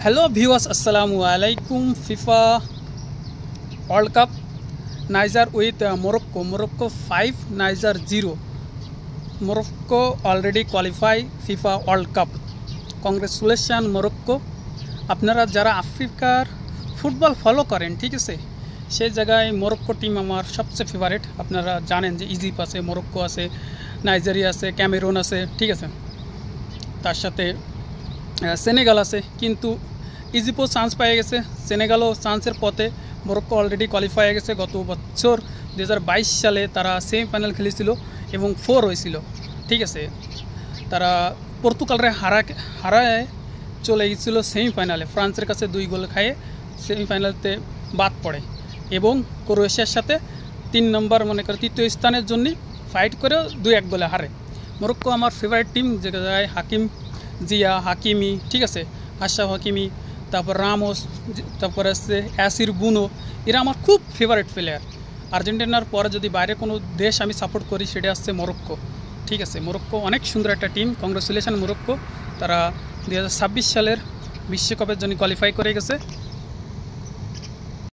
Hello viewers, আসসালামু আলাইকুম। FIFA World Cup Niger with Morocco 5 Niger 0। Morocco already qualify FIFA World Cup. Congratulation Morocco. আপনারা যারা আফ্রিকার football follow করেন, ঠিক আছে, সেই জায়গায় মোরক্কো টিম আমার সবচেয়ে ফেভারিট। আপনারা জানেন যে ইজিপ্ট আছে, মোরক্কো আছে, নাইজেরিয়া আছে, ক্যামেরুন আছে, ঠিক আছে, তার সাথে সেনেগাল আছে। কিন্তু ইজিপ্টও চান্স পেয়ে গেছে, সেনেগালও চান্সের পথে। মোরক্কো অলরেডি কোয়ালিফাই হয়ে গেছে। গত বছর 2022 সালে তারা সেমিফাইনাল খেলেছিল এবং 4 হয়েছিল, ঠিক আছে। তারা পর্তুগালরে হারায় চলে গেছিলো সেমিফাইনালে, ফ্রান্সের কাছে 2 গোল খাইয়ে সেমিফাইনালতে বাদ পড়ে এবং ক্রোয়েশিয়ার সাথে 3 নম্বর মনে করে তৃতীয় স্থানের জন্যই ফাইট করেও 2-1 গোলে হারে। মোরক্কো আমার ফেভারিট টিম, যে জায়গায় হাকিম জিয়া, হাকিমি, ঠিক আছে, আশরাফ হাকিমি, তারপর রামোস, তারপরে আছে অ্যাসির বুনো, এরা আমার খুব ফেভারিট প্লেয়ার। আর্জেন্টিনার পরে যদি বাইরে কোনো দেশ আমি সাপোর্ট করি সেটা হচ্ছে মোরক্কো, ঠিক আছে। মোরক্কো অনেক সুন্দর একটা টিম। কংগ্রেচুলেশন মোরক্কো, তারা 2026 সালের বিশ্বকাপের জন্য কোয়ালিফাই করে গেছে।